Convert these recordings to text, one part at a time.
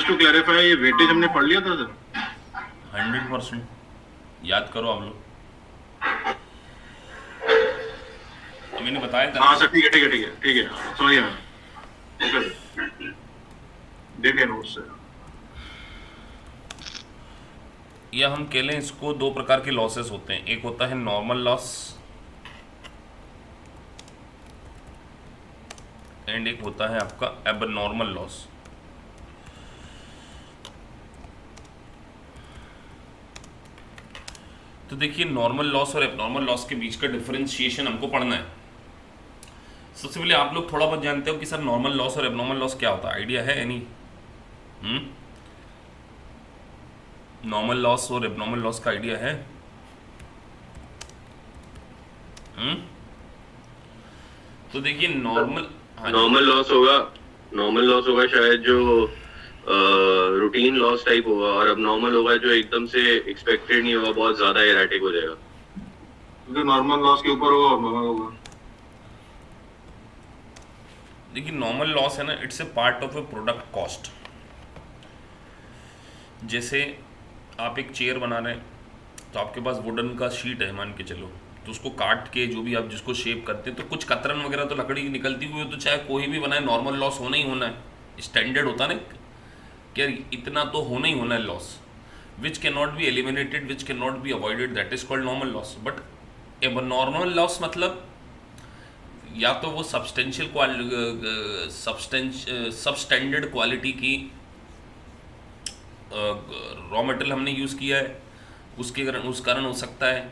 Just to clarify, ये weightage हमने पढ़ लिया था सर? 100% याद करो आप लोग, मैंने बताया था हाँ ना। सर, ठीक है ठीक है ठीक है ठीक है, समझ गया मैं। ओके सर, देखिए नोट से। या हम कह लें इसको, दो प्रकार के लॉसेस होते हैं, एक होता है नॉर्मल लॉस एंड एक होता है आपका एबनॉर्मल लॉस। तो देखिए, नॉर्मल लॉस और एबनॉर्मल लॉस के बीच का डिफरेंशिएशन हमको पढ़ना है। सबसे पहले आप लोग थोड़ा बहुत जानते हो कि सर नॉर्मल लॉस और एबनॉर्मल लॉस क्या होता है, आइडिया है एनी? नॉर्मल लॉस और एबनॉर्मल लॉस का आइडिया है? हम्म तो देखिए नॉर्मल, हाँ जी, नॉर्मल लॉस होगा, नॉर्मल लॉस होगा शायद जो रूटीन लॉस टाइप होगा, और अब नॉर्मल होगा जो एकदम से एक्सपेक्टेड नहीं होगा, बहुत ज्यादा एराटिक हो जाएगा। क्योंकि नॉर्मल लॉस के ऊपर होगा और नॉर्मल होगा। देखिए नॉर्मल लॉस है ना, it's a part of A product cost. जैसे आप एक चेयर बना रहे हैं, तो आपके पास वुडन का शीट है मान के चलो, तो उसको काट के जो भी आप जिसको शेप करते हैं, तो कुछ कतरन वगैरह तो लकड़ी की निकलती हुई हो, तो चाहे कोई भी बनाए नॉर्मल लॉस होना ही होना है। स्टैंडर्ड होता ना कि यार इतना तो होना ही होना है loss, which can not be eliminated, which can not be avoided, that is called normal loss. But अब नॉर्मल लॉस मतलब या तो वो सबस्टैंडर्ड क्वालिटी की रॉ मटेरियल हमने यूज़ किया है, उसके कारण उस कारण हो सकता है,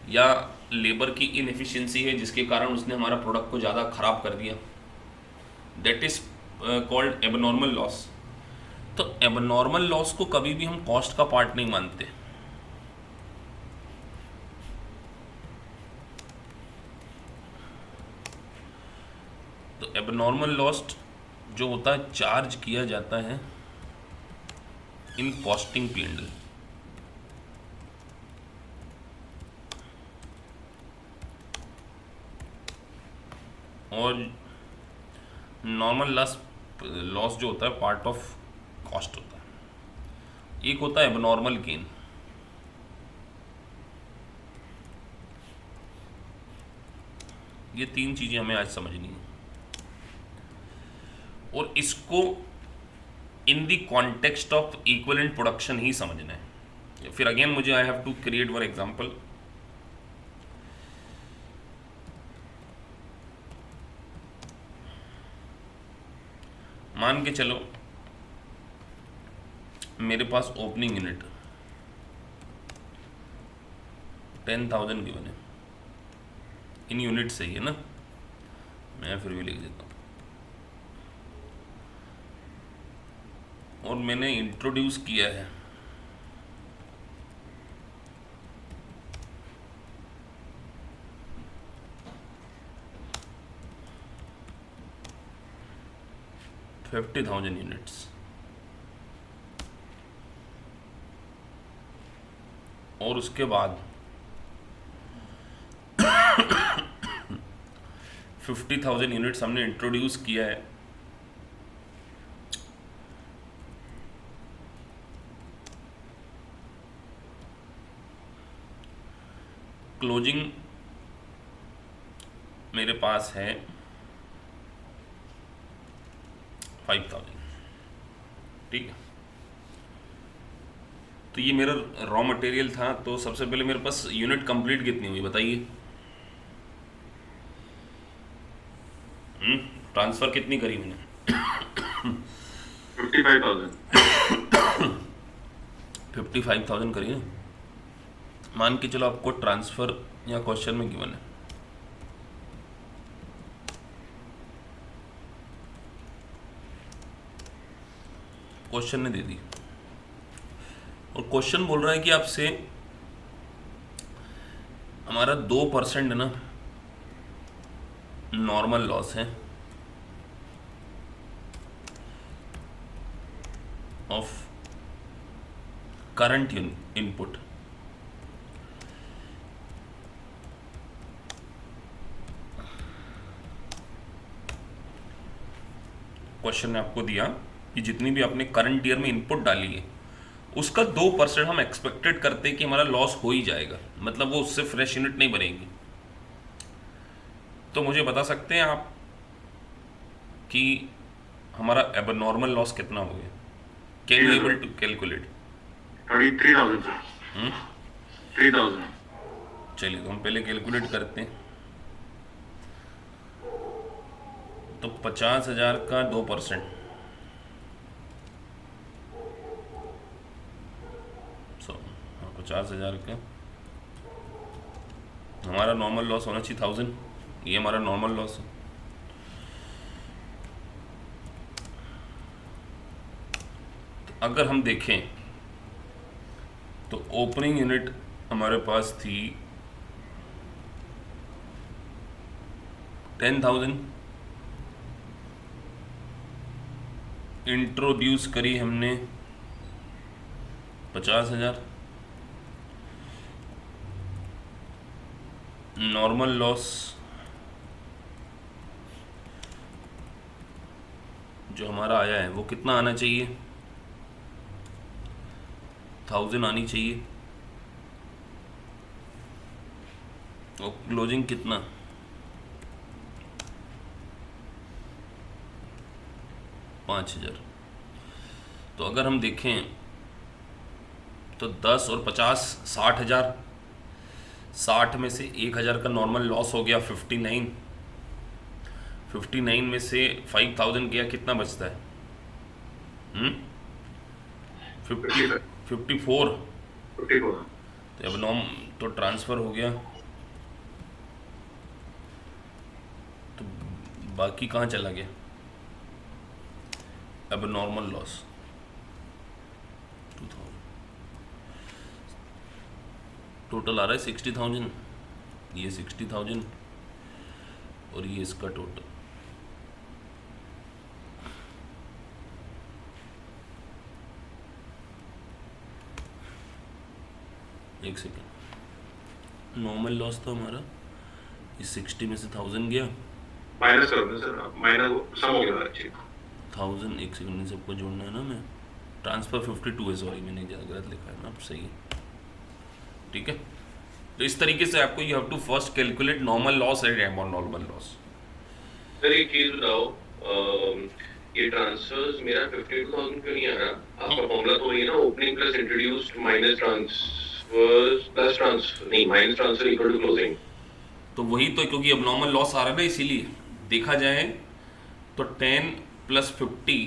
या लेबर की इनएफिशिएंसी है जिसके कारण उसने हमारा प्रोडक्ट को ज़्यादा ख़राब कर दिया, that is called abnormal loss. तो एबनॉर्मल लॉस को कभी भी हम कॉस्ट का पार्ट नहीं मानते। तो एबनॉर्मल लॉस जो होता है चार्ज किया जाता है इन कॉस्टिंग पीरियड। और नॉर्मल लॉस लॉस जो होता है पार्ट ऑफ कॉस्ट होता है। एक होता है एबनॉर्मल गेन। ये तीन चीज़ें हमें आज समझनी है, और इसको in the context of equivalent production ही समझना है। फिर अगेन मुझे I have to create one example. मान के चलो मेरे पास ओपनिंग यूनिट 10,000 गिवन है, इन यूनिट से ही है ना, मैं फिर भी लिख देता हूँ। और मैंने इंट्रोड्यूस किया है $50,000 यूनिट्स, और उसके बाद 50,000 यूनिट्स हमने इंट्रोड्यूस किया है क्लोजिंग मेरे पास है 5,000, ठीक है। तो ये मेरा रॉ मटेरियल था। तो सबसे पहले मेरे पास यूनिट कंप्लीट कितनी हुई बताइए? ट्रांसफ़र कितनी करी मैंने? 55,000। 55,000 करी ना। मान के चलो आपको ट्रांसफ़र या क्वेश्चन में गिवन है, क्वेश्चन ने दे दी, और क्वेश्चन बोल रहा है कि आपसे हमारा 2% ना नॉर्मल लॉस है ऑफ करंट इनपुट। क्वेश्चन ने आपको दिया कि जितनी भी आपने करंट ईयर में इनपुट डाली है उसका 2% हम एक्सपेक्टेड करते हैं कि हमारा लॉस हो ही जाएगा, मतलब वो उससे फ्रेश यूनिट नहीं बनेगी। तो मुझे बता सकते हैं आप कि हमारा एबनॉर्मल लॉस कितना हो गया? Can you able to calculate? 33,000 sir. 3,000। चलिए तो हम पहले कैलकुलेट करते हैं। तो 50,000 का 2%, 50,000 का हमारा नॉर्मल लॉस होना चाहिए 1000। ये हमारा नॉर्मल लॉस है। तो अगर हम देखें तो ओपनिंग यूनिट हमारे पास थी 10,000, इंट्रोड्यूस करी हमने 50,000, नॉर्मल लॉस जो हमारा आया है वो कितना आना चाहिए? 1000 आनी चाहिए। और क्लोजिंग कितना? 5,000। तो अगर हम देखें तो 10 और 50 60,000, 60 में से 1,000 का नॉर्मल लॉस हो गया 59, 59 में से 5,000 गया, कितना बचता है? 54। 54। तो अब नॉम तो ट्रांसफ़र हो गया, तो बाकी कहाँ चला गया? अब नॉर्मल लॉस 2000, टोटल आ रहा है 60,000, ये 60,000 और ये इसका टोटल। एक सेकेंड, नॉर्मल लॉस था हमारा, ये 60 में से 1000 गया, माइनस कर दो सर, माइनस सम हो गया एक्चुअली 1000। एक सेकेंड, इन सबको जोड़ना है ना, मैं ट्रांसफ़र 52 है, सॉरी मैंने गलत लिखा है ना, अब सही है, ठीक है। तो इस तरीके से आपको you have to first calculate normal loss and abnormal loss. Sir एक चीज बताओ, ये ट्रांसफर्स मेरा 52,000 क्यों नहीं आ रहा? आपका फॉर्मूला तो वही है ना, opening plus introduced minus transfers plus transfer, नहीं minus transfer equal to closing. तो वही तो, क्योंकि एबनॉर्मल लॉस आ रहा है ना, इसीलिए देखा जाए तो 10 + 50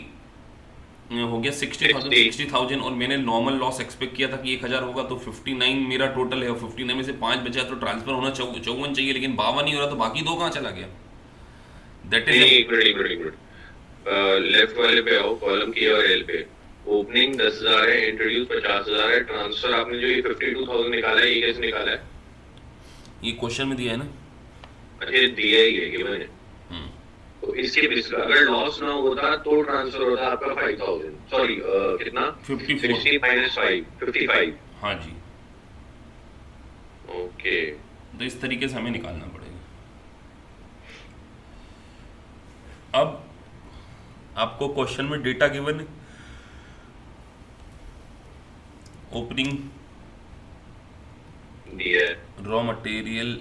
हो गया 60,000, 60,000, और मैंने नॉर्मल लॉस एक्सपेक्ट किया था कि 1,000 होगा, तो 59 मेरा टोटल है, और 59 में से 5 बचा, तो ट्रांसफर होना 54 चाहिए, लेकिन 52 नहीं हो रहा, तो बाकी 2 कहाँ चला गया? दैट इज एक मिनट, लेफ्ट वाले पे आओ, कॉलम के और एल पे। ओपनिंग 10,000 है, इंट्रोड्यूस 50,000 है, ट्रांसफर आपने जो ये 52,000 निकाला है, ये कैसे निकाला है? ये क्वेश्चन में दिया है ना। अच्छा ये दिया ही है कि मैंने, तो इसके बेस पर अगर लॉस ना होता तो ट्रांसफर होता आपका 5,000, सॉरी कितना? 54। 60 - 5 55। हाँ जी, ओके तो इस तरीके से हमें निकालना पड़ेगा। अब आपको क्वेश्चन में डेटा गिवन है, ओपनिंग दिया है, रॉ मटेरियल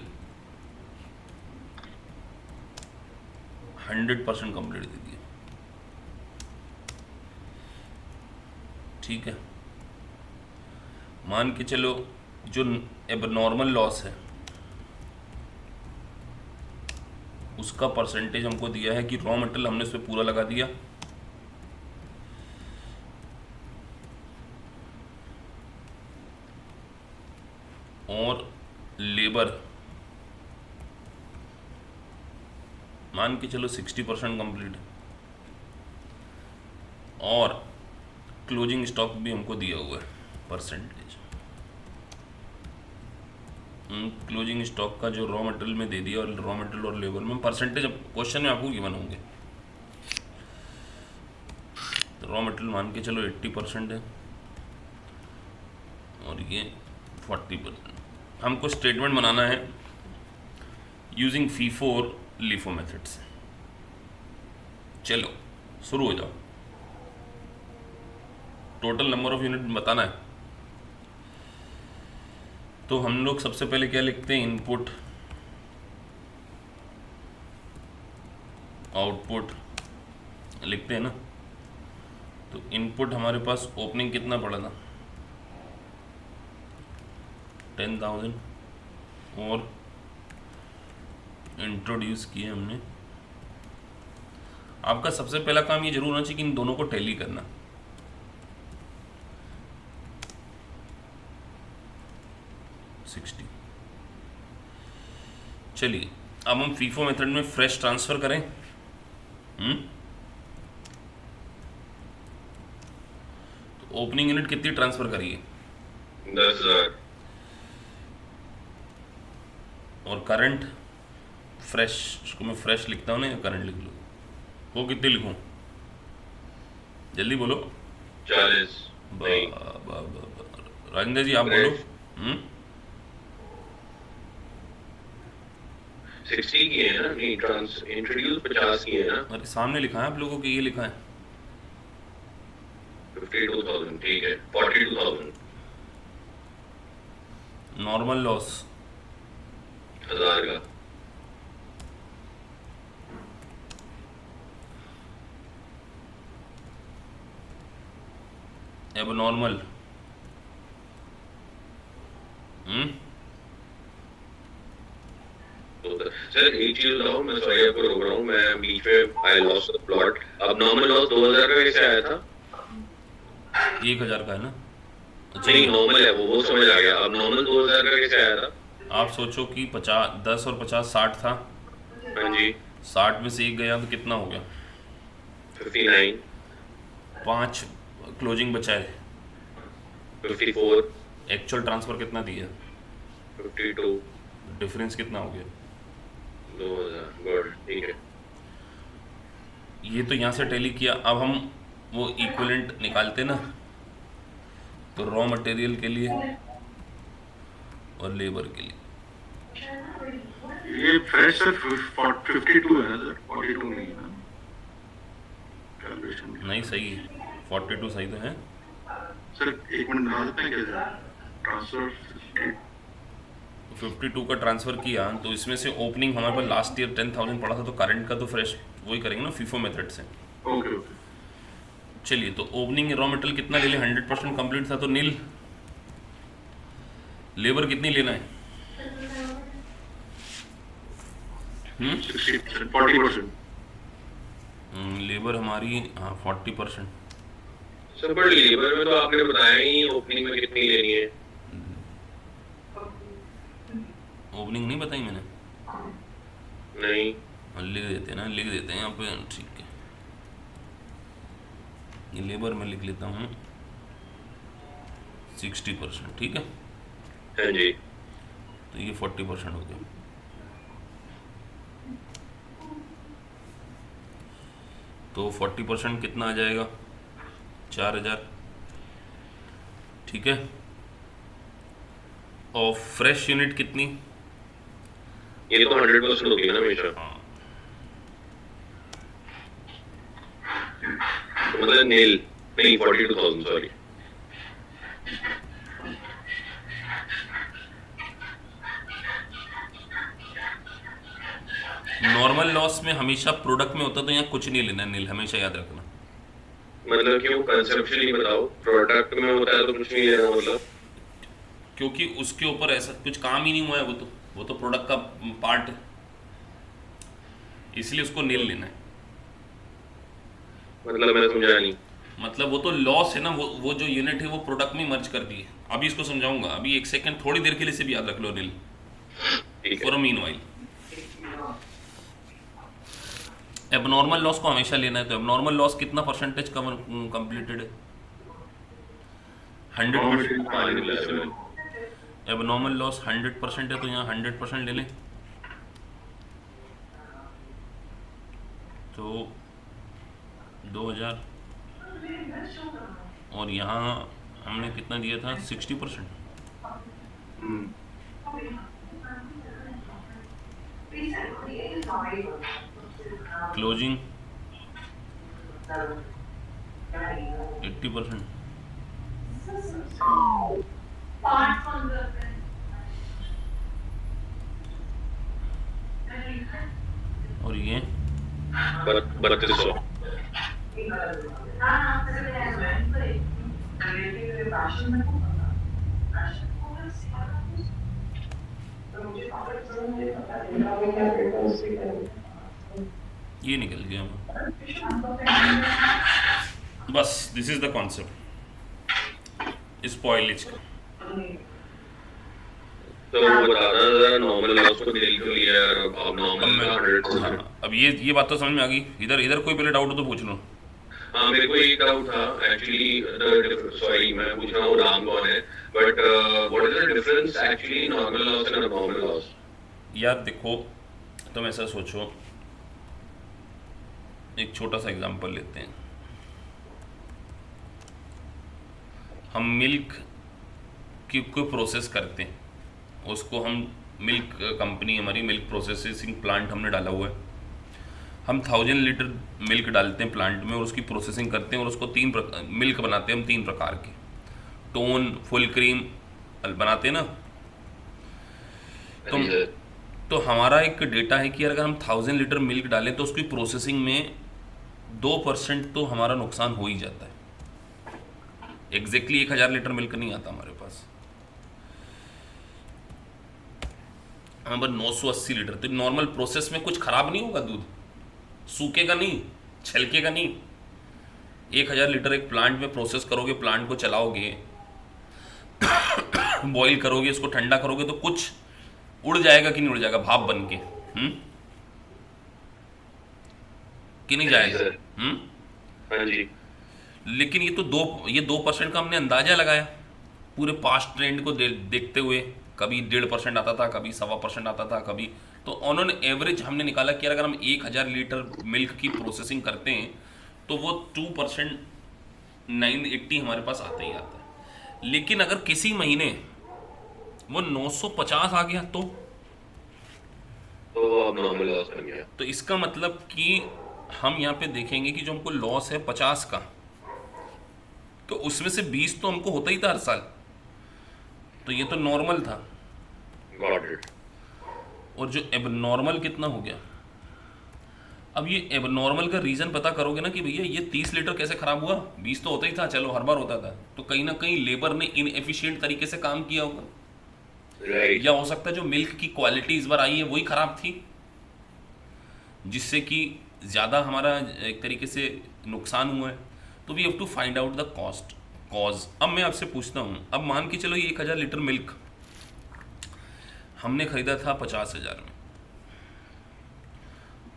100% कंप्लीट दे दिया, ठीक है। मान के चलो जो एबनॉर्मल लॉस है उसका परसेंटेज हमको दिया है कि रॉ मटेरियल हमने उस पर पूरा लगा दिया, और लेबर मान के चलो 60% कंप्लीट है, और क्लोजिंग स्टॉक भी हमको दिया हुआ है परसेंटेज। क्लोजिंग स्टॉक का जो रॉ मटेरियल में दे दिया, और रॉ मटेरियल और लेबर में परसेंटेज अब क्वेश्चन में आपको गिवन होंगे। तो रॉ मटेरियल मान के चलो 80% है, और ये 40%। हमको स्टेटमेंट बनाना है यूजिंग फीफो और लिफो मेथड से। चलो शुरू हो जाओ। टोटल नंबर ऑफ यूनिट बताना है। तो हम लोग सबसे पहले क्या लिखते हैं, इनपुट आउटपुट लिखते हैं ना। तो इनपुट हमारे पास ओपनिंग कितना पड़ा था, 10,000, और इंट्रोड्यूस किए हमने। आपका सबसे पहला काम ये जरूर होना चाहिए कि इन दोनों को टैली करना। चलिए अब हम फीफो मेथड में फ्रेश ट्रांसफर करें। तो ओपनिंग यूनिट कितनी ट्रांसफर करिए, 10,000। और करंट फ्रेश, इसको मैं फ्रेश लिखता हूँ ना, या करंट लिख लूँ, वो कितनी लिखूँ, जल्दी बोलो। 40। नहीं, राजेंद्र जी आप बोलो। 60 की है ना, नहीं ट्रांस इंट्रोड्यूस 50 की है ना। अरे सामने लिखा है आप लोगों के, ये लिखा है 52,000, ठीक है 42,000। नॉर्मल लॉस 1000 का। अब नॉर्मल सर एक चीज बताओ, मैं सॉरी आपको रोक रहा हूँ, मैं बीच में आई लॉस्ट द प्लॉट। अब नॉर्मल लॉस 2000 का कैसे आया था? 1,000 का है ना। नहीं नॉर्मल है वो समझ आ गया। अब नॉर्मल 2000 का कैसे आया था? आप सोचो कि 50, 10 और 50 60 था। हाँ जी। 60 में से 1 गया तो कितना हो गया, 59। 5 क्लोजिंग बचाए। 54। एक्चुअल ट्रांसफर कितना दिया, 52। डिफरेंस कितना हो गया, 2000। गुड, ठीक है। ये तो यहाँ से टैली किया। अब हम वो इक्विवेलेंट निकालते ना, तो रॉ मटेरियल के लिए और लेबर के लिए। ये फ्रेश सर 52 है सर, 42 नहीं है ना कैलकुलेशन। नहीं सही है, 42 सही तो है सर। एक मिनट बता सकते हैं कैसे ट्रांसफर 52 का ट्रांसफ़र किया, तो इसमें से ओपनिंग हमारे पास लास्ट ईयर 10,000 पड़ा था, तो करंट का तो फ्रेश वही करेंगे ना फीफो मेथड से। Okay okay. चलिए तो ओपनिंग रॉ मटेरियल कितना ले लें, 100% कंप्लीट था तो नील। लेबर कितनी लेना है, 40%। लेबर हमारी हाँ 40%। सर पर लेबर में तो आपने बताया ही ओपनिंग में कितनी लेनी है। ओपनिंग नहीं बताई मैंने, नहीं लिख देते हैं ना, लिख देते हैं यहाँ पे, ठीक है। ये लेबर में लिख लेता हूँ 60%, ठीक है। हाँ जी। तो ये 40% हो गया। तो 40% कितना आ जाएगा, 4,000, ठीक है। और फ्रेश यूनिट कितनी, ये तो 100% होगी ना हमेशा। हाँ तो मतलब नील नहीं 42,000 सॉरी। नॉर्मल लॉस में हमेशा प्रोडक्ट में होता, तो यहाँ कुछ नहीं लेना नील, हमेशा याद रखना। मतलब क्यों, कंसेप्चुअली बताओ। प्रोडक्ट में होता है तो कुछ नहीं लेना मतलब? क्योंकि उसके ऊपर ऐसा कुछ काम ही नहीं हुआ है, वो तो प्रोडक्ट का पार्ट है, इसलिए उसको नील लेना है। मतलब मैं समझा नहीं। मतलब वो तो लॉस है ना, वो जो यूनिट है वो प्रोडक्ट में मर्ज कर दी है। अभी इसको समझाऊंगा, अभी एक सेकंड थोड़ी देर के लिए से भी याद रख लो नील, ठीक फॉर है। मीनवाइल। एबनॉर्मल लॉस को हमेशा लेना है, तो एबनॉर्मल लॉस कितना परसेंटेज कवर कंप्लीटेड है, 100%। पानी गिलास में। एबनॉर्मल लॉस 100% है, तो यहाँ 100% ले लें। तो 2,000, और यहाँ हमने कितना दिया था, 60%। क्लोजिंग 80%। और ये 3200। ये निकल गया। बस this is the concept spoilage का। तो वो बताना जरा नॉर्मल लॉस को दिल को लिया अब अब नॉर्मल मैं का 100%। हाँ, अब ये बात तो समझ में आ गई। इधर इधर कोई पहले डाउट हो तो पूछ लो। हाँ मेरे को एक डाउट था एक्चुअली, सॉरी मैं पूछ रहा हूँ राम कौन है, but what is the difference actually normal loss and normal loss? यार देखो, तुम ऐसा सोचो, एक छोटा सा एग्जांपल लेते हैं। हम मिल्क की कोई प्रोसेस करते हैं, उसको हम मिल्क कंपनी, हमारी मिल्क प्रोसेसिंग प्लांट हमने डाला हुआ है। हम 1000 लीटर मिल्क डालते हैं प्लांट में और उसकी प्रोसेसिंग करते हैं और उसको मिल्क बनाते हैं हम 3 प्रकार के, टोन, फुल क्रीम बनाते हैं ना। तो हमारा एक डेटा है कि अगर हम 1000 लीटर मिल्क डालें तो उसकी प्रोसेसिंग में 2% तो हमारा नुकसान हो ही जाता है। एग्जैक्टली 1000 लीटर मिल्क नहीं आता हमारे पास, हमारे पास 980 लीटर। तो नॉर्मल प्रोसेस में कुछ खराब नहीं होगा, दूध सूखेगा नहीं, छलकेगा नहीं। 1000 लीटर एक प्लांट में प्रोसेस करोगे, प्लांट को चलाओगे, बॉईल करोगे, इसको ठंडा करोगे तो कुछ उड़ जाएगा कि नहीं उड़ जाएगा भाप बन के? कि नहीं जाएगा? हाँ जी। लेकिन ये 2% का हमने अंदाजा लगाया पूरे पास्ट ट्रेंड को देखते हुए। कभी 1.5% आता था, कभी 1.25% आता था, कभी तो उन्होंने एवरेज हमने निकाला कि अगर हम 1000 लीटर मिल्क की प्रोसेसिंग करते हैं तो वो 2% 980 हमारे पास आता ही आता है। लेकिन अगर किसी महीने वो 950 आ गया तो अब नॉर्मल लॉस बन गया। तो इसका मतलब कि हम यहाँ पे देखेंगे कि जो हमको लॉस है 50 का, तो उसमें से 20 तो हमको होता ही था हर साल। तो ये तो नॉर्मल था। Got it. और जो एबनॉर्मल कितना हो गया? अब ये एबनॉर्मल का रीज़न पता करोगे ना कि भैया ये 30 लीटर कैसे ख़राब हुआ। 20 तो होता ही था, चलो हर बार होता था, तो कहीं ना कहीं लेबर ने इनएफिशिएंट तरीके से काम किया होगा। Right. या हो सकता है जो मिल्क की क्वालिटी इस बार आई है वही ख़राब थी, जिससे कि ज़्यादा हमारा एक तरीके से नुकसान हुआ है। तो we have to find out the cause. अब मैं आपसे पूछता हूँ, अब मान के चलो ये 1000 लीटर मिल्क हमने खरीदा था 50,000 में।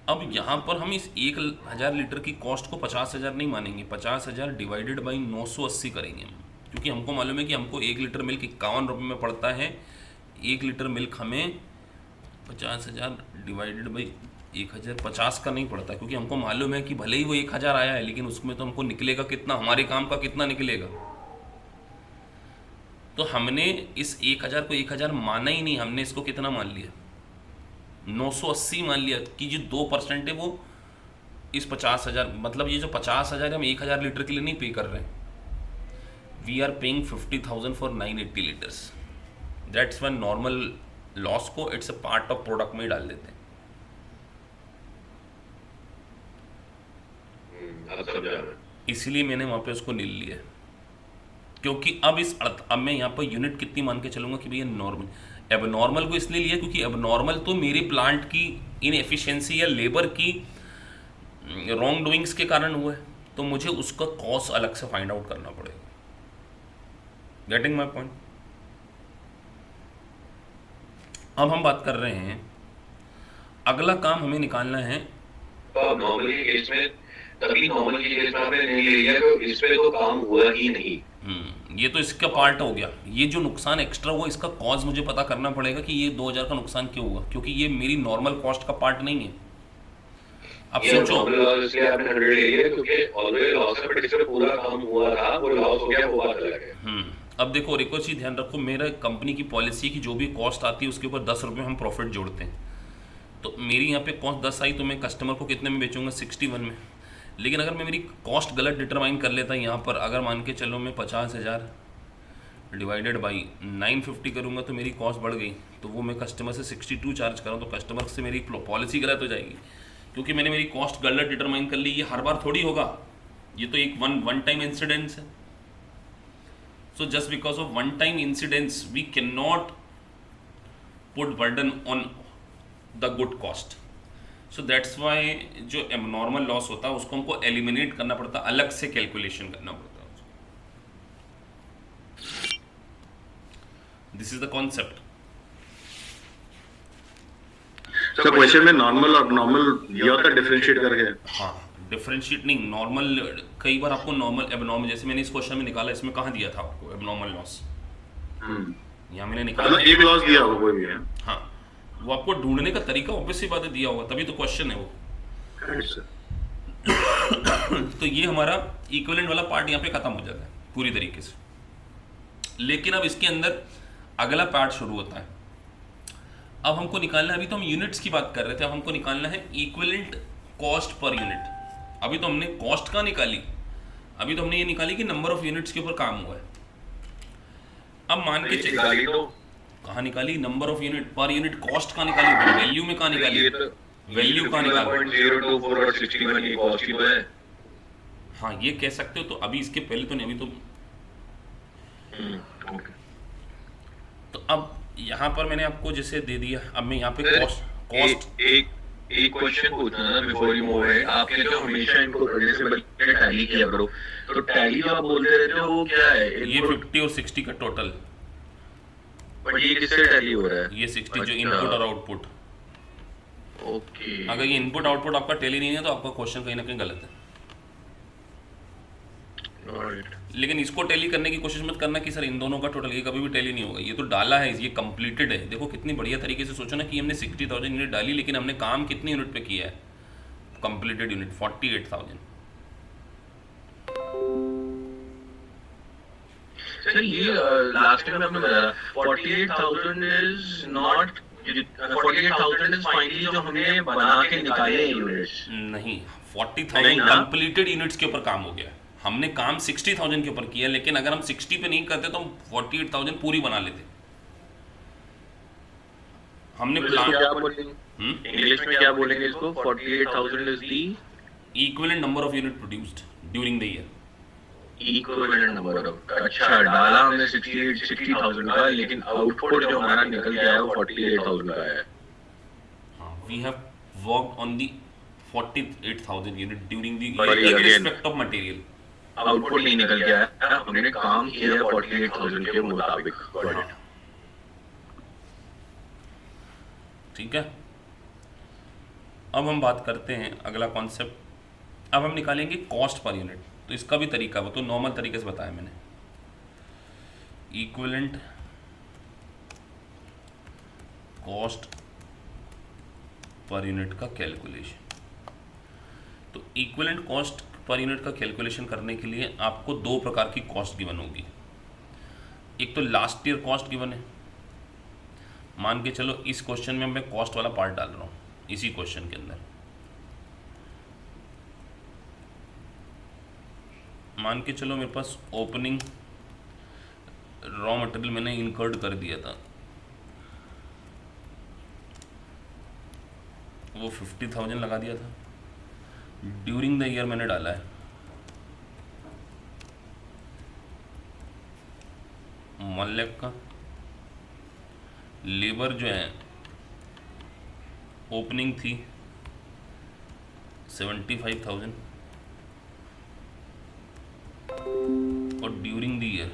अब यहाँ पर हम इस 1000 लीटर की कॉस्ट को 50,000 नहीं मानेंगे, 50,000 डिवाइडेड बाई 980 करेंगे हम, क्योंकि हमको मालूम है कि हमको 1 लीटर मिल्क 51 रुपये में पड़ता है। 1 लीटर मिल्क हमें 50,000 डिवाइडेड बाई 1000 50 का नहीं पड़ता, क्योंकि हमको मालूम है कि भले ही वो 1000 आया है लेकिन उसमें तो हमको निकलेगा कितना, हमारे काम का कितना निकलेगा। तो हमने इस 1000 को 1000 माना ही नहीं, हमने इसको कितना मान लिया, 980 मान लिया कि जो 2% है वो इस 50,000, मतलब ये जो 50,000 हम 1000 लीटर के लिए नहीं पे कर रहे हैं। We are paying 50,000 for 980 litres. That's one normal loss को it's a part of product में ही डाल देते हैं। इसलिए मैंने वहाँ पे उसको नील लिया, क्योंकि अब मैं यहाँ पर यूनिट कितनी मान के चलूँगा कि भैया नॉर्मल। एबनॉर्मल को इसलिए लिया क्योंकि एबनॉर्मल तो मेरे प्लांट की इनएफिशिएंसी या लेबर की रॉन्ग डूइंग्स के कारण हुआ है, तो मुझे उसका कॉस्ट अलग से फाइंड आउट करना पड़ेगा। Getting my point? अब हम बात कर रहे हैं, अगला काम हमें निकालना है। तो नॉर्मल के केस में तभी नॉर्मल के केस में आपने नहीं ले लिया तो इस पे तो काम हुआ ही नहीं। ये तो इसका पार्ट हो गया। ये जो नुकसान एक्स्ट्रा हुआ इसका कॉज मुझे पता करना पड़ेगा कि ये 2000 का नुकसान क्यों हुआ, क्योंकि ये मेरी नॉर्मल कॉस्ट का पार्ट नहीं है। अब सोचो, इसलिए आपने 100 ले लिया क्योंकि ऑलरेडी लॉस है, बट इसमें पूरा काम हुआ था, वो लॉस हो गया, वो बात अलग है। अब देखो, और एक और चीज़ ध्यान रखो, मेरा कंपनी की पॉलिसी है कि जो भी कॉस्ट आती है उसके ऊपर 10 रुपये हम प्रॉफिट जोड़ते हैं। तो मेरी यहाँ पे कॉस्ट 10 आई तो मैं कस्टमर को कितने में बेचूंगा, 61 में। लेकिन अगर मैं मेरी कॉस्ट गलत डिटरमाइन कर लेता यहाँ पर, अगर मान के चलो मैं 50,000 डिवाइडेड बाई 950 करूँगा तो मेरी कॉस्ट बढ़ गई, तो वो मैं कस्टमर से 62 चार्ज कर रहा हूँ, तो कस्टमर से मेरी पॉलिसी गलत हो जाएगी, क्योंकि मैंने मेरी कॉस्ट गलत डिटरमाइन कर ली। ये हर बार थोड़ी होगा, ये तो एक वन टाइम इंसिडेंस है। So just because of one time incidence we can not put burden on the good cost. So that's why जो एबनॉर्मल लॉस होता है उसको हमको एलिमिनेट करना पड़ता है, अलग से कैलकुलेशन करना पड़ता है। This is the concept. Sir question में नॉर्मल और नॉर्मल ये होता है डिफरेंशिएट करके। हाँ, डिफरेंशिएट नहीं, नॉर्मल कई बार आपको नॉर्मल एबनॉर्मल, जैसे मैंने इस क्वेश्चन में निकाला, इसमें कहाँ दिया था आपको एबनॉर्मल लॉस, यहाँ मैंने निकाला मतलब एक लॉस दिया होगा कोई भी है। हाँ, वो आपको ढूंढने का तरीका ऑब्वियसली बात है दिया होगा, तभी तो क्वेश्चन है वो। तो ये हमारा इक्विवेलेंट वाला पार्ट यहाँ पे खत्म हो जाता है पूरी तरीके से। लेकिन अब इसके अंदर अगला पार्ट शुरू होता है। अब हमको निकालना है, अभी तो हम यूनिट्स की बात कर रहे थे, अब हमको निकालना है इक्विवेलेंट कॉस्ट पर यूनिट। अभी तो हमने कॉस्ट कहाँ निकाली, अभी तो हमने ये निकाली कि नंबर ऑफ यूनिट्स के ऊपर काम हुआ है। अब मान के चलिए कहाँ निकाली, number of unit per unit, cost कहाँ निकाली, वैल्यू में कहाँ निकाली, वैल्यू कहाँ निकाली। हाँ, ये कह सकते हो। तो अभी इसके पहले तो नहीं, अभी तो अब यहाँ पर मैंने आपको जैसे दे दिया, अब मैं यहाँ पे कॉस्ट एक क्वेश्चन पूछना ना बिफोर यू मूव अहेड। आप कहते हो हमेशा इनको करने से पहले टैली किया करो, तो टैली जो आप बोलते रहते हो वो क्या है? ये 50 और 60 का टोटल, बट ये किससे टैली हो रहा है? ये 60 जो इनपुट और आउटपुट। ओके, अगर ये इनपुट आउटपुट आपका टैली नहीं है तो आपका क्वेश्चन कहीं ना कहीं गलत है। लेकिन इसको टैली करने की कोशिश मत करना कि सर इन दोनों का टोटल, ये कभी भी टैली नहीं होगा। ये तो डाला है, ये कंप्लीटेड है। देखो कितनी बढ़िया तरीके से सोचो ना कि हमने 60,000 यूनिट डाली, लेकिन हमने काम कितनी यूनिट पे किया है, कंप्लीटेड यूनिट 48,000। सर ये लास्ट टाइम आपने बताया 48,000 इज नॉट 48,000 इज फाइनली जो हमने बना के निकाले यूनिट्स। नहीं, 40,000 कंप्लीटेड यूनिट्स के ऊपर काम हो गया। हमने काम 60,000 के ऊपर किया, लेकिन अगर हम 60 पे नहीं करते तो हम 48,000 पूरी बना लेते। हमने प्लान क्या बोलेंगे इंग्लिश में, क्या बोलेंगे इसको? 48,000 is the equivalent number of unit produced during the year. Equivalent number of, अच्छा डाला हमने 60,000 का, लेकिन आउटपुट जो हमारा निकल के आया वो 48,000 का है। हाँ, we have worked on the 48,000 unit during the But year in again- respect of material. Output नहीं निकल के आया, हमने काम किया 48,000 के मुताबिक। ठीक है, अब हम बात करते हैं अगला कॉन्सेप्ट। अब हम निकालेंगे कॉस्ट पर यूनिट। तो इसका भी तरीका, वो तो नॉर्मल तरीके से बताया मैंने, इक्विवेलेंट कॉस्ट पर यूनिट का कैलकुलेशन। तो इक्विवेलेंट कॉस्ट पर यूनिट का कैलकुलेशन करने के लिए आपको दो प्रकार की कॉस्ट गिवन होगी। एक तो लास्ट ईयर कॉस्ट गिवन है, मान के चलो इस क्वेश्चन में मैं कॉस्ट वाला पार्ट डाल रहा हूँ इसी क्वेश्चन के अंदर। मान के चलो मेरे पास ओपनिंग रॉ मटेरियल मैंने इनकर्ड कर दिया था, वो 50,000 लगा दिया था। ड्यूरिंग द ईयर मैंने डाला है 1 लाख का। लेबर जो है ओपनिंग थी 75,000 और ड्यूरिंग द ईयर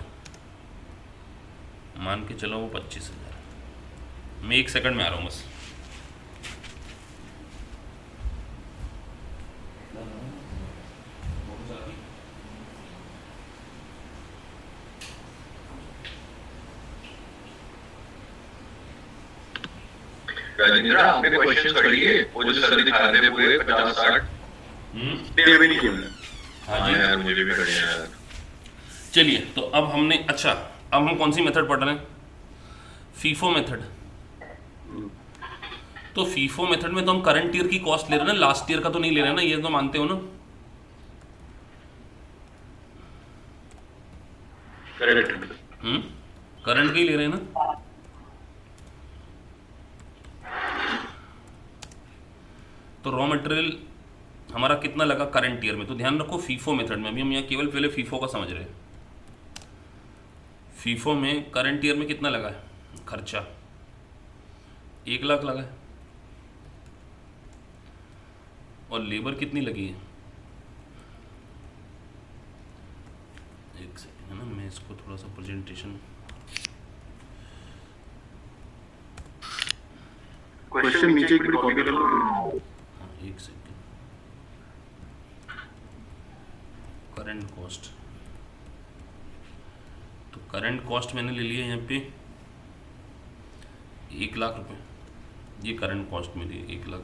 मान के चलो वो 25,000। मैं 1 सेकंड में आ रहा हूँ बस। राजेंद्र, आपने क्वेश्चंस कर लिए वो जो सर दिखा रहे थे पूरे 50-60? ये भी नहीं किया मैंने। हाँ जी, यार मुझे भी करने यार। चलिए तो अब हमने, अच्छा अब हम कौन सी मेथड पढ़ रहे हैं? FIFO method. तो फीफो मेथड में तो हम करंट ईयर की कॉस्ट ले रहे हैं ना, लास्ट ईयर का तो नहीं ले रहे हैं ना, ये तो मानते हो ना? करेक्ट। करंट का ही ले रहे हैं ना। तो रॉ मटेरियल हमारा कितना लगा करंट ईयर में, तो ध्यान रखो फीफो मेथड में, अभी हम यहाँ केवल पहले फीफो का समझ रहे हैं। फीफो में करंट ईयर में कितना लगा है खर्चा, 1 लाख लगा है, और लेबर कितनी लगी है, एक सेकेंड है ना, मैं इसको थोड़ा सा प्रेजेंटेशन, क्वेश्चन नीचे एक मिनट कॉपी कर लो। एक सेकेंड, करंट कॉस्ट, तो करंट कॉस्ट मैंने ले लिया यहाँ पे 1 लाख रुपए, ये करंट कॉस्ट मेरी 1 लाख,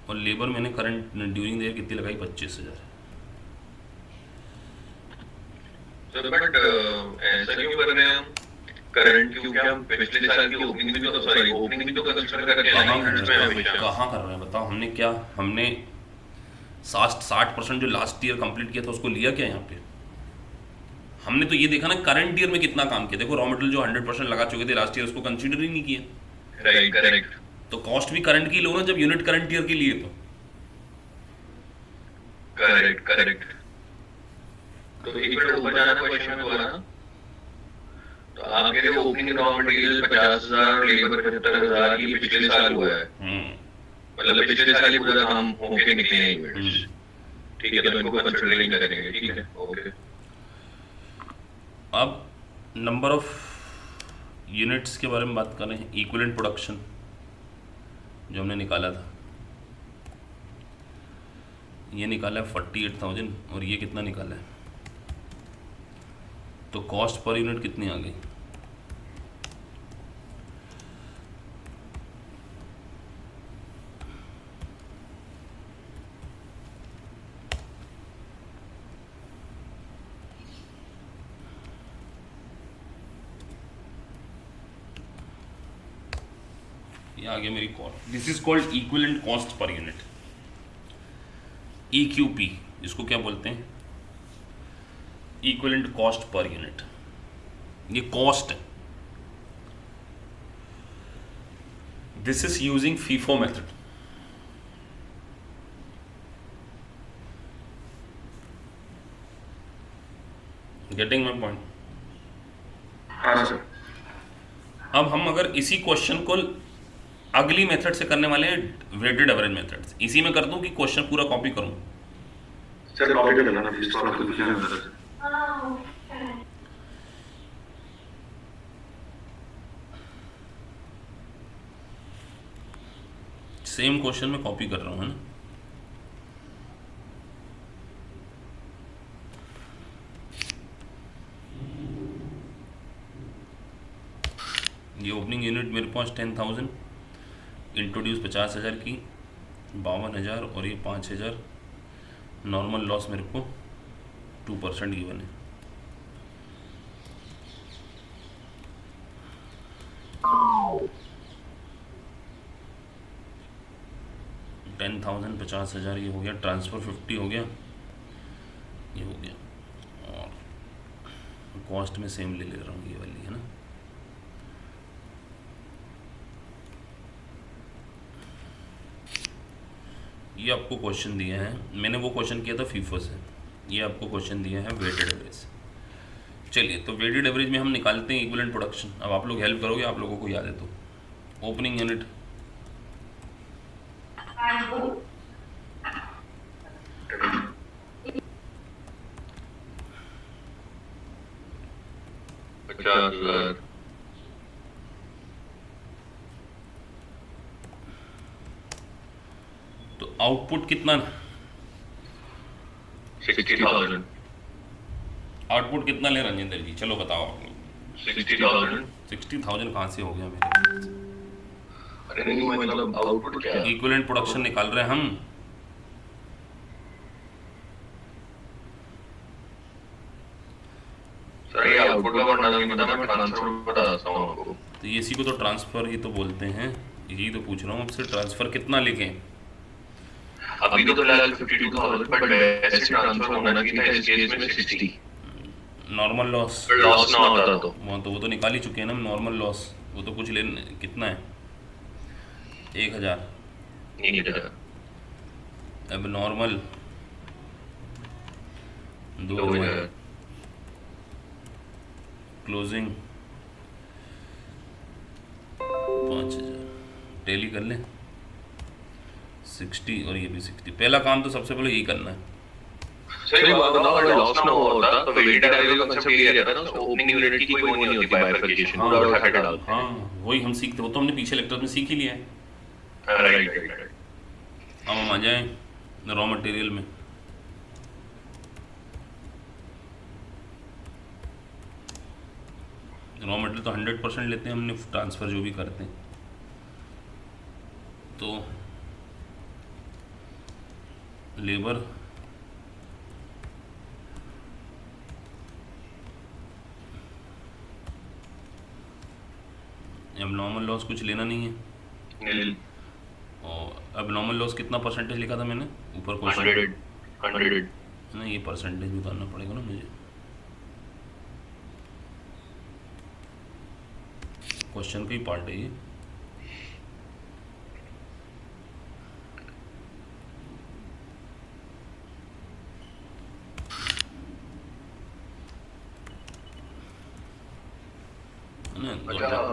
और लेबर मैंने करंट ड्यूरिंग द ईयर कितनी लगाई, 25,000। सर बट ऐसा क्यों कर रहे हैं हम करंट, क्योंकि हम पिछले साल की ओपनिंग में तो सॉरी ओपनिंग में तो कंसिडर करके कहाँ हमेशा कर रहे हैं बताओ, हमने 60% जो लास्ट ईयर कंप्लीट किया था उसको लिया क्या यहाँ पे, हमने तो ये देखा ना करंट ईयर में कितना काम किया। देखो रॉ मटेरियल जो 100% लगा चुके थे लास्ट ईयर उसको कंसीडर ही नहीं किया। Right correct. तो कॉस्ट भी करंट की लो ना जब यूनिट करंट ईयर के लिए, तो करेक्ट करेक्ट। तो एक मिनट ऊपर जाना क्वेश्चन में बोला ना, तो आप कह रहे हो ओपनिंग रॉ मटेरियल 50,000, लेबर 75,000 ये पिछले साल हुआ है, मतलब पिछले साल ही पूरा काम होके निकले हैं यूनिट्स, ठीक है, तो इनको कंसीडर नहीं करेंगे, ठीक है ओके। अब नंबर ऑफ यूनिट्स के बारे में बात करें, इक्विवेलेंट प्रोडक्शन जो हमने निकाला था, ये निकाला है 48,000 और ये कितना निकाला है, तो कॉस्ट पर यूनिट कितनी आ गई, ये आ गया मेरी cost. This is called equivalent cost per unit, EQP इसको क्या बोलते हैं, इक्विवेलेंट कॉस्ट पर यूनिट, ये कॉस्ट है। This is using FIFO method. Getting my point? हाँ सर। अब हम अगर इसी क्वेश्चन को अगली मेथड से करने वाले हैं, वेटेड एवरेज मेथड, इसी में कर दूं कि क्वेश्चन पूरा कॉपी करूं? सर कॉपी कर लेना प्लीज, थोड़ा कंफ्यूजन है सर। सेम क्वेश्चन में कॉपी कर रहा हूं, है ना। ये ओपनिंग यूनिट मेरे पास 10,000, इंट्रोड्यूस 50,000 की, 52,000 और ये 5,000, नॉर्मल लॉस मेरे को 2% गिवन है। $10,000 50,000 ये हो गया, ट्रांसफ़र 50 हो गया, ये हो गया, और कॉस्ट में सेम ले रहा हूँ ये वाली, है ना। ये आपको क्वेश्चन दिया है, मैंने वो क्वेश्चन किया था फीफो से, ये आपको क्वेश्चन दिया है वेटेड एवरेज। चलिए तो वेटेड एवरेज में हम निकालते हैं इक्विवेलेंट प्रोडक्शन। अब आप लोग हेल्प करोगे, आप लोगों को याद है तो। ओपनिंग यूनिट तो आउटपुट कितना, 60,000। आउटपुट कितना ले रंजिंदर जी, चलो बताओ आप लोग। 60,000। 60,000 कहाँ से हो गया मेरे? अरे नहीं मतलब आउटपुट क्या है? इक्विवेलेंट प्रोडक्शन निकाल रहे हैं हम। सर ये आउटपुट का पढ़ना नहीं पता, मैं ट्रांसफर बताता हूँ आपको। तो ये इसी को तो ट्रांसफ़र ही तो बोलते हैं, यही तो पूछ रहा हूँ आपसे, ट्रांसफ़र कितना लिखें? अभी तो फिलहाल 52,000, बट वैसे ट्रांसफर होना भी था इस केस में 60। नॉर्मल लॉस लॉस ना होता तो वो तो निकाल ही चुके हैं ना नॉर्मल लॉस। वो तो कुछ लेने कितना है 1,000। नहीं था। अब नॉर्मल 2,000 2000 क्लोजिंग 5,000 टेली कर लें 60 और ये भी 60। पहला काम तो सबसे पहले यही करना है। सही बात है ना, अगर लॉस ना हुआ होता तो वेटेड एवरेज का कांसेप्ट ये रहता ना, उसमें ओपनिंग यूनिट की कोई वो नहीं होती बाइफरकेशन, पूरा उठा के डालते हाँ वही हम सीखते, वो तो हमने पिछले लेक्चर में सीख ही लिया है। हैं। Right right. अब हम आ जाएं रॉ मटेरियल में। रॉ मटेरियल तो 100% लेते हैं हमने, ट्रांसफ़र जो भी करते हैं। तो लेबर अब नॉर्मल लॉस कुछ लेना नहीं है। नील और अब नॉर्मल लॉस कितना परसेंटेज लिखा था मैंने ऊपर क्वेश्चन 100 ना, ये परसेंटेज भी करना पड़ेगा ना मुझे। क्वेश्चन का ही पार्ट है ये।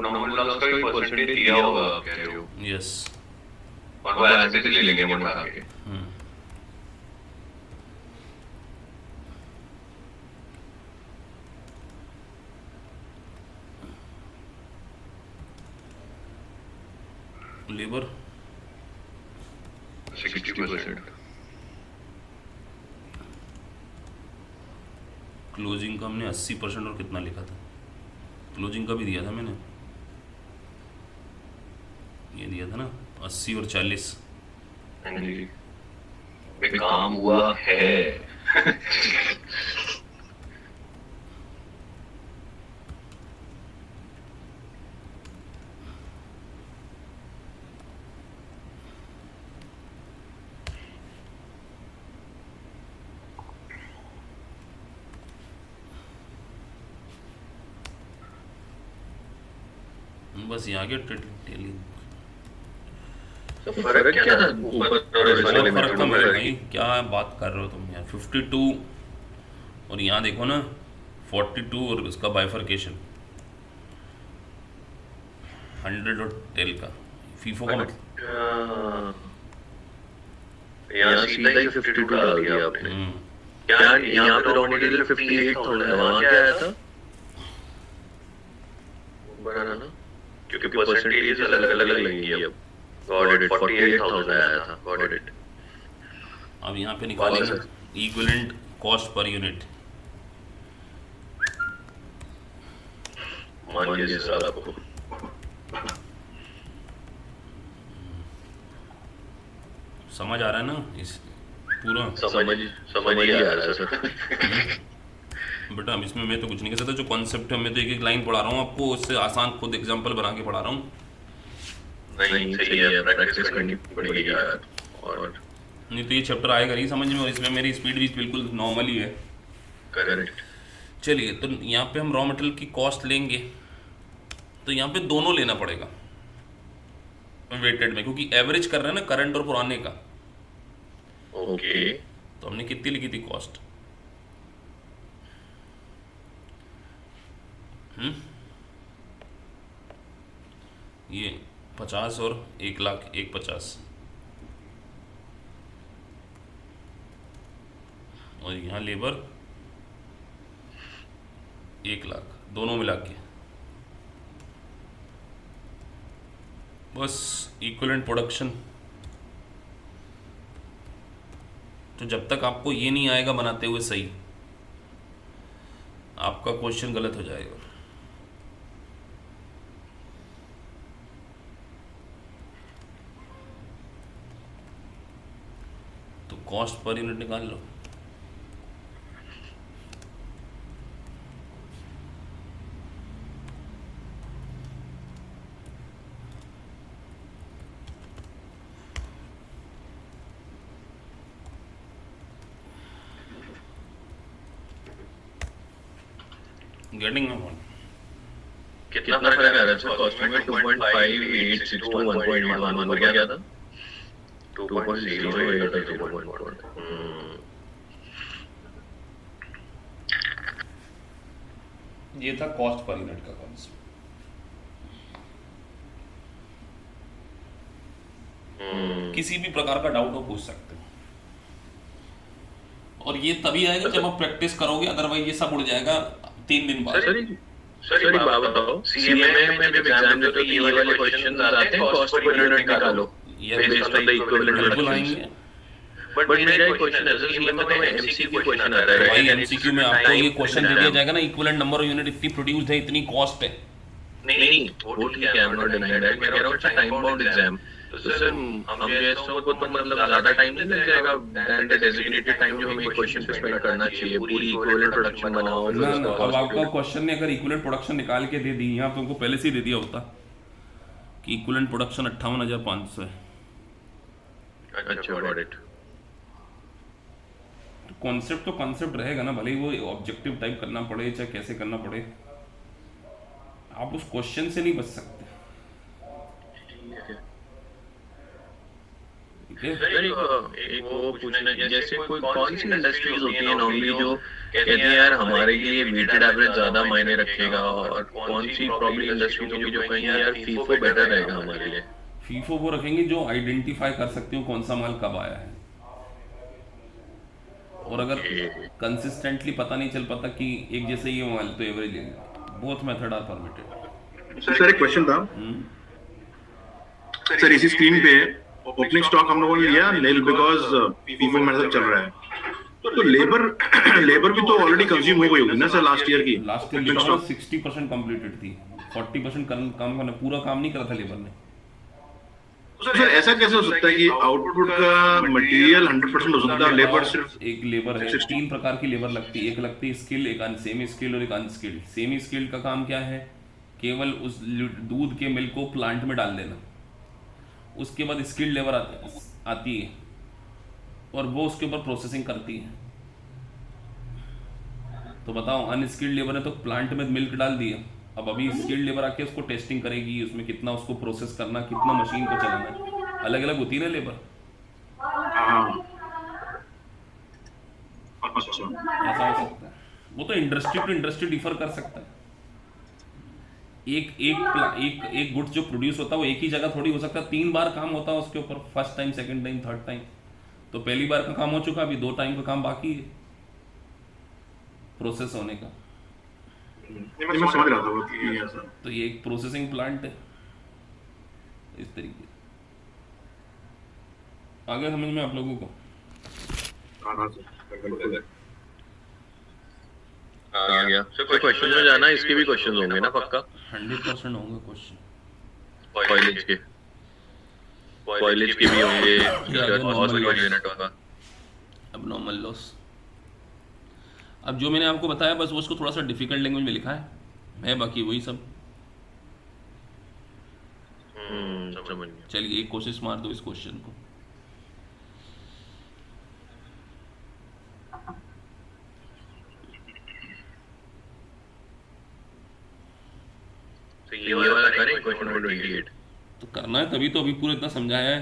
नॉर्मल लॉस का भी परसेंटेज दिया होगा आप कह रहे हो, यस। और वो ऐसे ही ले लेंगे हम उठा के। लेबर 60%। क्लोजिंग का हमने 80% और कितना लिखा था, क्लोजिंग का भी दिया था मैंने, ये दिया था ना 80 और 40। हाँ जी, बे काम हुआ है। बस ये आ गया टेली। तो फर्क क्या था ऊपर और इस वाले में? फर्क था मेरे भाई, क्या बात कर रहे हो तुम यार। 52 और यहाँ देखो ना 42 और इसका बाइफरकेशन 100 और टेल का फीफो का मतलब। यहाँ सीधा ही 52 डाल दिया आपने। क्या यहाँ पे रॉ मटेरियल 58,000 है, वहाँ क्या आया था? बनाना ना, क्योंकि परसेंटेज अलग अलग लगेंगी अब। गॉट इट, 48,000 आया था, गॉट इट। अब यहाँ पे निकालेंगे इक्विवेलेंट कॉस्ट पर यूनिट। मान लीजिए सर आपको समझ आ रहा है ना इस पूरा? समझ ही आ रहा है सर। बेटा अब इसमें मैं तो कुछ नहीं कर सकता, जो कॉन्सेप्ट है मैं तो एक एक लाइन पढ़ा रहा हूँ आपको, उससे आसान खुद एग्जांपल बना के पढ़ा रहा हूँ। नहीं सही है, प्रैक्टिस करनी पड़ेगी यार। और नहीं तो ये चैप्टर आएगा नहीं समझ में, और इसमें मेरी स्पीड भी बिल्कुल नॉर्मल ही है। करेक्ट। चलिए तो यहाँ पे हम रॉ मटेरियल की कॉस्ट लेंगे, तो यहाँ पे दोनों लेना पड़ेगा वेटेड में, क्योंकि एवरेज कर रहे हैं ना करंट और पुराने का। ओके, तो हमने कितनी लिखी थी कॉस्ट? ये 50 और 1,00,000, 1,50,000 और यहाँ लेबर 1,00,000 दोनों मिला के। बस इक्विवेलेंट प्रोडक्शन। तो जब तक आपको ये नहीं आएगा बनाते हुए सही, आपका क्वेश्चन गलत हो जाएगा। तो कॉस्ट पर यूनिट निकाल लो। Getting my point. कितना फर्क आ रहा है सर कॉस्टिंग में? 2.586 टू 1.81 ऊपर क्या था? 2.08 और 0.1। ये था कॉस्ट पर यूनिट का कॉन्सेप्ट। किसी भी प्रकार का डाउट हो पूछ सकते हो, और ये तभी आएगा जब आप प्रैक्टिस करोगे, अदरवाइज ये सब उड़ जाएगा 3 दिन बाद। सर एक बात बताओ, सीएमए में जब एग्जाम देते हो तो ये वाले क्वेश्चंस आते हैं कॉस्ट पर यूनिट निकालो, बेस्ड ऑन द इक्विवेलेंट बिल्कुल प्रोडक्शन। आएंगे बट मेरा एक क्वेश्चन है सर, सीएमए में एमसीक्यू क्वेश्चन आता है, भाई। एमसीक्यू में आपको ये क्वेश्चन दे दिया जाएगा ना, इक्विवेलेंट नंबर ऑफ यूनिट इतनी प्रोड्यूस्ड है, इतनी कॉस्ट है। नहीं वो ठीक है, I am not denying that, मैं कह रहा हूँ अच्छा टाइम बाउंड एग्जाम, तो सर हम जेएसओ को तो मतलब ज्यादा टाइम नहीं लग जाएगा देन द डेजिग्नेटेड टाइम जो हमें क्वेश्चन पे स्पेंड करना चाहिए, पूरी इक्विवेलेंट प्रोडक्शन बनाओ। ना ना, अब आपका क्वेश्चन ने अगर इक्विवेलेंट प्रोडक्शन निकाल के दे दी, यहाँ तुमको पहले से ही दे दिया होता कि इक्विवेलेंट प्रोडक्शन 58,500 है। अच्छा गॉट इट। कॉन्सेप्ट तो कॉन्सेप्ट रहेगा ना, भले ही वो ऑब्जेक्टिव टाइप करना पड़े चाहे कैसे करना पड़े, आप उस क्वेश्चन से नहीं बच सकते। ठीक है, सर एक वो पूछना है, जैसे कोई कौन सी इंडस्ट्रीज होती है नॉर्मली जो कहती है यार हमारे लिए वेटेड एवरेज ज्यादा मायने रखेगा, और कौन सी प्रॉब्लम इंडस्ट्रीज होगी जो कहेंगे यार फीफो बेटर रहेगा हमारे लिए? फीफो वो रखेंगे जो आइडेंटिफाई कर सकते हो कौन सा माल कब आया है, और अगर कंसिस्टेंटली पता नहीं चल पाता कि एक जैसे ये माल तो एवरेज लेंगे। Both method are permitted. Sir एक क्वेश्चन था सर, इसी स्क्रीन पे ओपनिंग स्टॉक हम लोगों ने लिया नील बिकॉज फीफो मेथड चल रहा है, तो लेबर भी तो ऑलरेडी कंज्यूम हो गई होगी ना सर लास्ट ईयर की? लास्ट ईयर लेबर 60% कंप्लीटेड थी, 40% काम करना, पूरा काम नहीं करा था लेबर ने। तो सर ऐसा कैसे हो सकता है कि आउटपुट का मटेरियल 100% हो सकता है, लेबर सिर्फ? एक लेबर है, 3 प्रकार की लेबर लगती है, एक लगती है स्किल, एक सेमी स्किल और एक अनस्किल्ड। सेमी स्किल्ड का काम क्या है? केवल उस दूध के मिल्क को प्लांट में डाल देना। उसके बाद स्किल्ड लेबर आती है और वो उसके ऊपर प्रोसेसिंग करती है। तो बताओ, अनस्किल्ड लेबर ने तो प्लांट में मिल्क डाल दिया, अब अभी स्किल्ड लेबर आके उसको टेस्टिंग करेगी, उसमें कितना उसको प्रोसेस करना, कितना मशीन को चलाना है, अलग अलग होती है ना लेबर। ऐसा हो सकता है, वो तो इंडस्ट्री टू इंडस्ट्री डिफर कर सकता है। एक गुड्स जो प्रोड्यूस होता है वो एक ही जगह थोड़ी हो सकता है, 3 बार काम होता है उसके ऊपर, first time, second time, third time. तो पहली बार का काम हो चुका, अभी 2 टाइम का काम बाकी है प्रोसेस होने का। मैं समझ रहा था कि ऐसा। तो ये एक प्रोसेसिंग प्लांट है इस तरीके। आगे समझ में आप लोगों को? आ गया सर। क्वेश्चन में जाना, इसके भी क्वेश्चन होंगे ना पक्का? 100% होंगे क्वेश्चन। कॉलेज के भी होंगे, यूनिट होगा, अब नॉर्मल लॉस। अब जो मैंने आपको बताया बस वो उसको थोड़ा सा डिफिकल्ट लैंग्वेज में लिखा है बाकी वही सब। समझ गया। चलिए एक कोशिश मार दो इस क्वेश्चन को। तो ये वाला करें क्वेश्चन नंबर 28। तो करना है तभी तो अभी पूरा इतना समझाया है।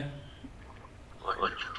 अच्छा